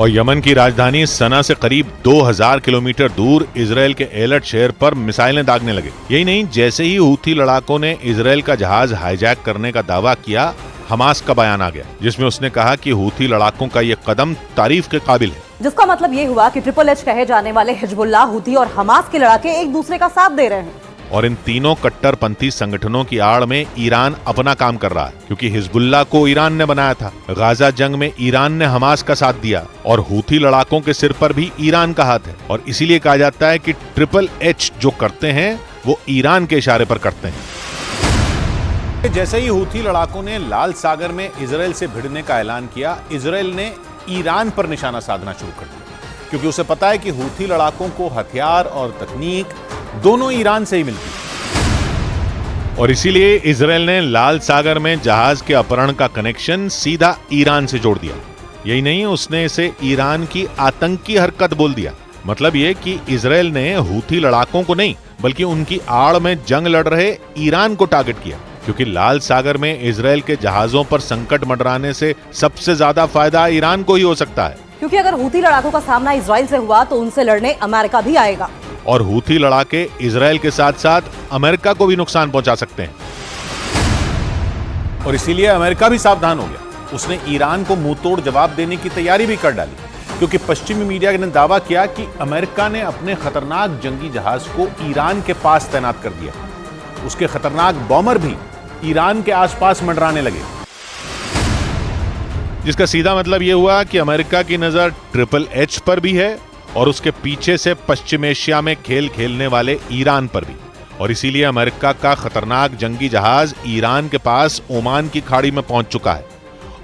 और यमन की राजधानी सना से करीब 2000 किलोमीटर दूर इजराइल के एलर्ट शहर पर मिसाइलें दागने लगे। यही नहीं, जैसे ही हूथी लड़ाकों ने इजराइल का जहाज हाईजैक करने का दावा किया, हमास का बयान आ गया जिसमें उसने कहा कि हूथी लड़ाकों का ये कदम तारीफ के काबिल है। जिसका मतलब ये हुआ कि ट्रिपल एच कहे जाने वाले हिजबुल्लाह, हूथी और हमास के लड़ाके एक दूसरे का साथ दे रहे हैं। और इन तीनों कट्टरपंथी संगठनों की आड़ में ईरान अपना काम कर रहा है, क्योंकि हिजबुल्लाह को ईरान ने बनाया था। गाजा जंग में ईरान ने हमास का साथ दिया और हूथी लड़ाकों के सिर पर भी ईरान का हाथ है। और इसीलिए कहा जाता है कि ट्रिपल एच जो करते हैं वो ईरान के इशारे पर करते हैं। जैसे ही हूथी लड़ाकों ने लाल सागर में इजराइल से भिड़ने का ऐलान किया, इजराइल ने ईरान पर निशाना साधना शुरू कर दिया, क्योंकि उसे पता है कि हूथी लड़ाकों को हथियार और तकनीक दोनों ईरान से ही मिलती है। और इसीलिए इजराइल ने लाल सागर में जहाज के अपहरण का कनेक्शन सीधा ईरान से जोड़ दिया। यही नहीं, उसने इसे ईरान की आतंकी हरकत बोल दिया। मतलब ये कि इजराइल ने हूथी लड़ाकों को नहीं, बल्कि उनकी आड़ में जंग लड़ रहे ईरान को टारगेट किया, क्योंकि लाल सागर में इजराइल के जहाजों पर संकट मंडराने से सबसे ज्यादा फायदा ईरान को ही हो सकता है। क्योंकि अगर हूथी लड़ाकों का सामना इजराइल से हुआ तो उनसे लड़ने अमेरिका भी आएगा, और हूथी लड़ाके इजराइल के साथ साथ अमेरिका को भी नुकसान पहुंचा सकते हैं। और इसीलिए अमेरिका भी सावधान हो गया। उसने ईरान को मुंहतोड़ जवाब देने की तैयारी भी कर डाली, क्योंकि पश्चिमी मीडिया ने दावा किया कि अमेरिका ने अपने खतरनाक जंगी जहाज को ईरान के पास तैनात कर दिया। उसके खतरनाक बॉमर भी ईरान के आसपास मंडराने लगे, जिसका सीधा मतलब यह हुआ कि अमेरिका की नजर ट्रिपल एच पर भी है और उसके पीछे से पश्चिम एशिया में खेल खेलने वाले ईरान पर भी। और इसीलिए अमेरिका का खतरनाक जंगी जहाज ईरान के पास ओमान की खाड़ी में पहुंच चुका है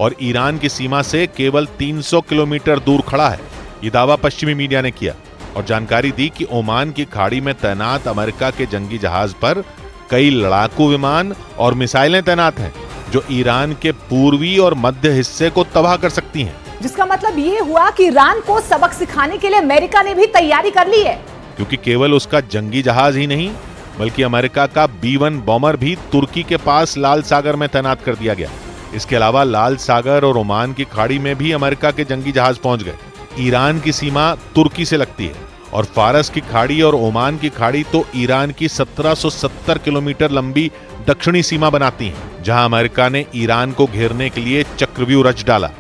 और ईरान की सीमा से केवल 300 किलोमीटर दूर खड़ा है। ये दावा पश्चिमी मीडिया ने किया और जानकारी दी कि ओमान की खाड़ी में तैनात अमेरिका के जंगी जहाज पर कई लड़ाकू विमान और मिसाइलें तैनात हैं, जो ईरान के पूर्वी और मध्य हिस्से को तबाह कर सकती हैं। जिसका मतलब ये हुआ कि ईरान को सबक सिखाने के लिए अमेरिका ने भी तैयारी कर ली है, क्योंकि केवल उसका जंगी जहाज ही नहीं, बल्कि अमेरिका का B-1 बॉमर भी तुर्की के पास लाल सागर में तैनात कर दिया गया। इसके अलावा लाल सागर और ओमान की खाड़ी में भी अमेरिका के जंगी जहाज पहुंच गए। ईरान की सीमा तुर्की से लगती है और फारस की खाड़ी और ओमान की खाड़ी तो ईरान की 1770 किलोमीटर लंबी दक्षिणी सीमा बनाती हैं, जहां अमेरिका ने ईरान को घेरने के लिए चक्रव्यूह रच डाला।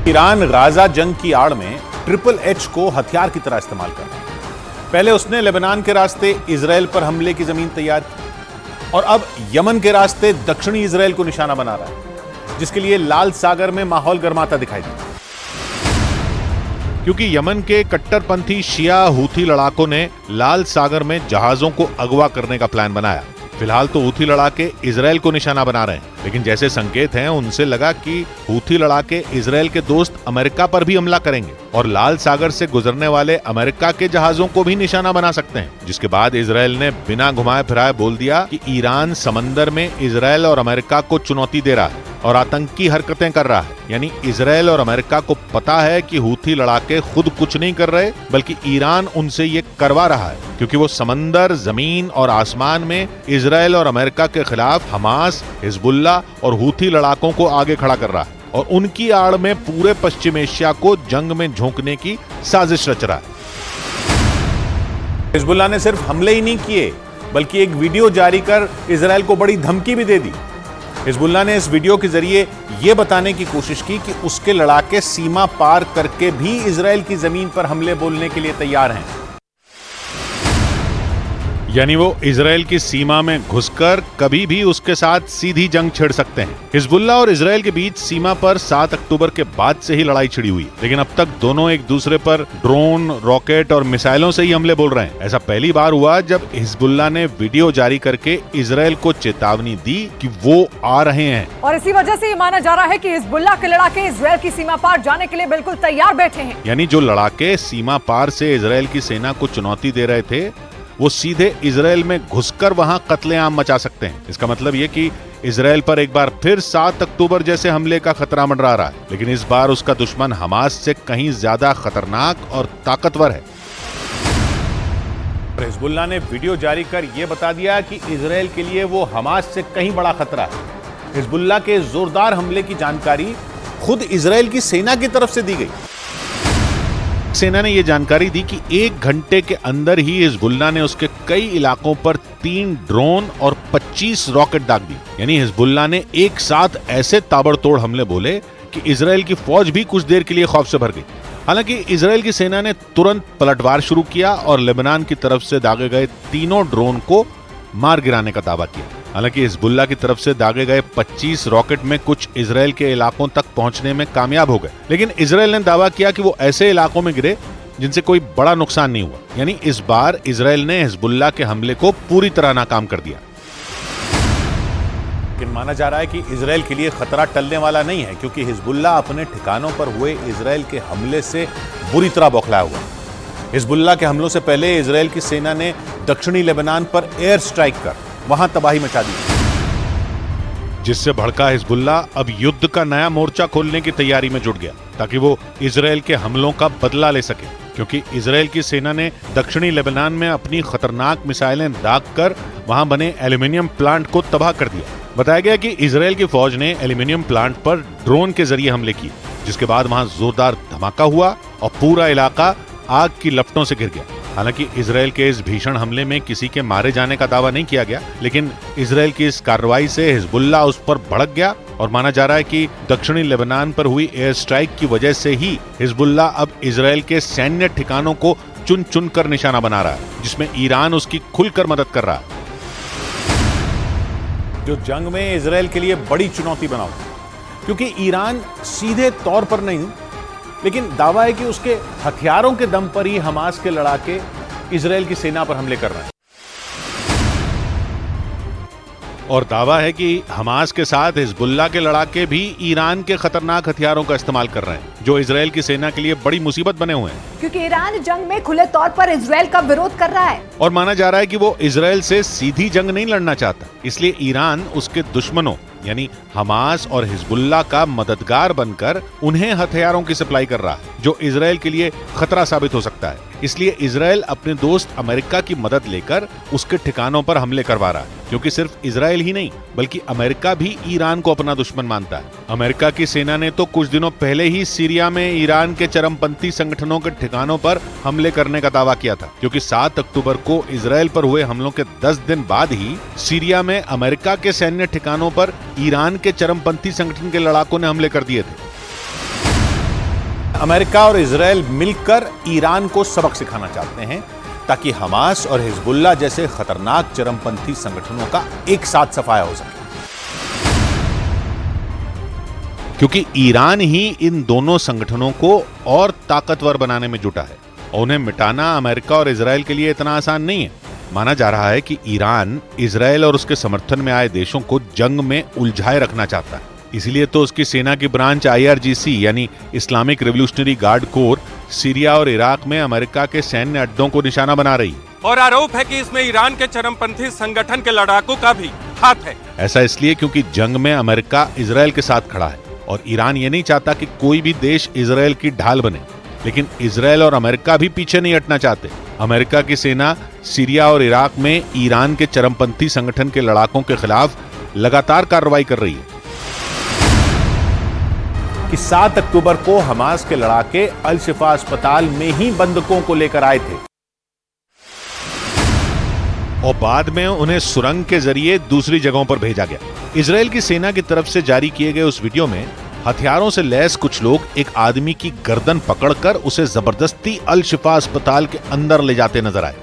ईरान गाजा जंग की आड़ में ट्रिपल एच को हथियार की तरह इस्तेमाल कर रहा है। पहले उसने लेबनान के रास्ते इजराइल पर हमले की जमीन तैयार की और अब यमन के रास्ते दक्षिणी इजराइल को निशाना बना रहा है, जिसके लिए लाल सागर में माहौल गर्माता दिखाई देता है। क्योंकि यमन के कट्टरपंथी शिया हूथी लड़ाकों ने लाल सागर में जहाजों को अगवा करने का प्लान बनाया। फिलहाल तो हूथी लड़ाके इजराइल को निशाना बना रहे हैं, लेकिन जैसे संकेत हैं उनसे लगा कि हूथी लड़ाके इजराइल के दोस्त अमेरिका पर भी हमला करेंगे और लाल सागर से गुजरने वाले अमेरिका के जहाजों को भी निशाना बना सकते हैं। जिसके बाद इजराइल ने बिना घुमाए फिराए बोल दिया कि ईरान समंदर में इजराइल और अमेरिका को चुनौती दे रहा है और आतंकी हरकतें कर रहा है। यानी इजराइल और अमेरिका को पता है कि हूथी लड़ाके खुद कुछ नहीं कर रहे, बल्कि ईरान उनसे ये करवा रहा है, क्योंकि वो समंदर, जमीन और आसमान में इजराइल और अमेरिका के खिलाफ हमास, हिजबुल्लाह और हूथी लड़ाकों को आगे खड़ा कर रहा है और उनकी आड़ में पूरे पश्चिम एशिया को जंग में झोंकने की साजिश रच रहा है। हिजबुल्लाह ने सिर्फ हमले ही नहीं किए, बल्कि एक वीडियो जारी कर इजराइल को बड़ी धमकी भी दे दी। हिजबुल्लाह ने इस वीडियो के जरिए यह बताने की कोशिश की कि उसके लड़ाके सीमा पार करके भी इजराइल की जमीन पर हमले बोलने के लिए तैयार हैं। यानी वो इजराइल की सीमा में घुसकर कभी भी उसके साथ सीधी जंग छेड़ सकते हैं। हिजबुल्लाह और इजराइल के बीच सीमा पर 7 अक्टूबर के बाद से ही लड़ाई छिड़ी हुई, लेकिन अब तक दोनों एक दूसरे पर ड्रोन, रॉकेट और मिसाइलों से ही हमले बोल रहे हैं। ऐसा पहली बार हुआ जब हिजबुल्लाह ने वीडियो जारी करके इजराइल को चेतावनी दी कि वो आ रहे हैं। और इसी वजह से ये माना जा रहा है कि हिजबुल्लाह के लड़ाके इजराइल की सीमा पार जाने के लिए बिल्कुल तैयार बैठे हैं। यानी जो लड़ाके सीमा पार से इजराइल की सेना को चुनौती दे रहे थे, वो सीधे इजराइल में घुसकर वहां कत्लेआम मचा सकते हैं। इसका मतलब ये कि इजराइल पर एक बार फिर 7 अक्टूबर जैसे हमले का खतरा मंडरा रहा है, लेकिन इस बार उसका दुश्मन हमास से कहीं ज्यादा खतरनाक और ताकतवर है। हिजबुल्लाह ने वीडियो जारी कर यह बता दिया कि इजराइल के लिए वो हमास से कहीं बड़ा खतरा है। हिजबुल्लाह के जोरदार हमले की जानकारी खुद इजराइल की सेना की तरफ से दी गई। सेना ने यह जानकारी दी कि 1 घंटे के अंदर ही हिजबुल्लाह ने उसके कई इलाकों पर 3 ड्रोन और 25 रॉकेट दाग दी। यानी हिजबुल्लाह ने एक साथ ऐसे ताबड़तोड़ हमले बोले कि इजराइल की फौज भी कुछ देर के लिए खौफ से भर गई। हालांकि इजराइल की सेना ने तुरंत पलटवार शुरू किया और लेबनान की तरफ से दागे गए तीनों ड्रोन को मार गिराने का दावा किया। हालांकि हिजबुल्लाह की तरफ से दागे गए 25 रॉकेट में कुछ इजराइल के इलाकों तक पहुंचने में कामयाब हो गए, लेकिन इजराइल ने दावा किया कि वो ऐसे इलाकों में गिरे जिनसे कोई बड़ा नुकसान नहीं हुआ। यानी इस बार इजराइल ने हिजबुल्लाह के हमले को पूरी तरह नाकाम कर दिया। लेकिन माना जा रहा है कि इजराइल के लिए खतरा टलने वाला नहीं है, क्योंकि हिजबुल्लाह अपने ठिकानों पर हुए इजराइल के हमले से बुरी तरह बौखलाया हुआ है। हिजबुल्लाह के हमलों से पहले इजराइल की सेना ने दक्षिणी लेबनान पर एयर स्ट्राइक कर वहां तबाही मचा दी, जिससे भड़का हिजबुल्लाह अब युद्ध का नया मोर्चा खोलने की तैयारी में जुट गया ताकि वो इजराइल के हमलों का बदला ले सके। क्योंकि इजराइल की सेना ने दक्षिणी लेबनान में अपनी खतरनाक मिसाइलें दागकर वहां बने एल्यूमिनियम प्लांट को तबाह कर दिया। बताया गया कि इजराइल की फौज ने एल्यूमिनियम प्लांट पर ड्रोन के जरिए हमले किए, जिसके बाद वहां जोरदार धमाका हुआ और पूरा इलाका आग की लपटों से घिर गया। हालांकि इजराइल के इस भीषण हमले में किसी के मारे जाने का दावा नहीं किया गया, लेकिन इजराइल की इस कार्रवाई से हिजबुल्लाह उस पर भड़क गया और माना जा रहा है कि दक्षिणी लेबनान पर हुई एयर स्ट्राइक की वजह से ही हिजबुल्लाह अब इजराइल के सैन्य ठिकानों को चुन चुन कर निशाना बना रहा है, जिसमें ईरान उसकी खुलकर मदद कर रहा है। जो जंग में इजराइल के लिए बड़ी चुनौती बना हुआ, क्योंकि ईरान सीधे तौर पर नहीं, लेकिन दावा है कि उसके हथियारों के दम पर ही हमास के लड़ाके इजराइल की सेना पर हमले कर रहे हैं। और दावा है कि हमास के साथ हिजबुल्लाह के लड़ाके भी ईरान के खतरनाक हथियारों का इस्तेमाल कर रहे हैं, जो इजराइल की सेना के लिए बड़ी मुसीबत बने हुए हैं। क्योंकि ईरान जंग में खुले तौर पर इजराइल का विरोध कर रहा है और माना जा रहा है कि वो इजराइल से सीधी जंग नहीं लड़ना चाहता, इसलिए ईरान उसके दुश्मनों यानी हमास और हिजबुल्लाह का मददगार बनकर उन्हें हथियारों की सप्लाई कर रहा है, जो इजराइल के लिए खतरा साबित हो सकता है। इसलिए इजराइल अपने दोस्त अमेरिका की मदद लेकर उसके ठिकानों पर हमले करवा रहा है, क्योंकि सिर्फ इजराइल ही नहीं बल्कि अमेरिका भी ईरान को अपना दुश्मन मानता है। अमेरिका की सेना ने तो कुछ दिनों पहले ही सीरिया में ईरान के चरमपंथी संगठनों के ठिकानों पर हमले करने का दावा किया था, क्योंकि 7 अक्टूबर को इजराइल पर हुए हमलों के 10 दिन बाद ही सीरिया में अमेरिका के सैन्य ठिकानों पर ईरान के चरमपंथी संगठन के लड़ाकों ने हमले कर दिए थे। अमेरिका और इजराइल मिलकर ईरान को सबक सिखाना चाहते हैं ताकि हमास और हिजबुल्लाह जैसे खतरनाक चरमपंथी संगठनों का एक साथ सफाया हो सके, क्योंकि ईरान ही इन दोनों संगठनों को और ताकतवर बनाने में जुटा है और उन्हें मिटाना अमेरिका और इजराइल के लिए इतना आसान नहीं है। माना जा रहा है कि ईरान इजराइल और उसके समर्थन में आए देशों को जंग में उलझाए रखना चाहता है, इसलिए तो उसकी सेना की ब्रांच IRGC यानी Islamic revolutionary guard core Syria और इराक में अमेरिका के सैन्य अड्डों को निशाना बना रही है। और आरोप है कि इसमें ईरान के चरमपंथी संगठन के लड़ाकों का भी हाथ है। ऐसा इसलिए क्योंकि जंग में अमेरिका इजराइल के साथ खड़ा है और ईरान ये नहीं चाहता कि कोई भी देश इजराइल की ढाल बने, लेकिन इजराइल और अमेरिका भी पीछे नहीं हटना चाहते। अमेरिका की सेना सीरिया और इराक में ईरान के चरमपंथी संगठन के लड़ाकों के खिलाफ लगातार कार्रवाई कर रही है। कि 7 अक्टूबर को हमास के लड़ाके अल शिफा अस्पताल में ही बंधकों को लेकर आए थे और बाद में उन्हें सुरंग के जरिए दूसरी जगहों पर भेजा गया। इजराइल की सेना की तरफ से जारी किए गए उस वीडियो में हथियारों से लैस कुछ लोग एक आदमी की गर्दन पकड़कर उसे जबरदस्ती अल शिफा अस्पताल के अंदर ले जाते नजर आए।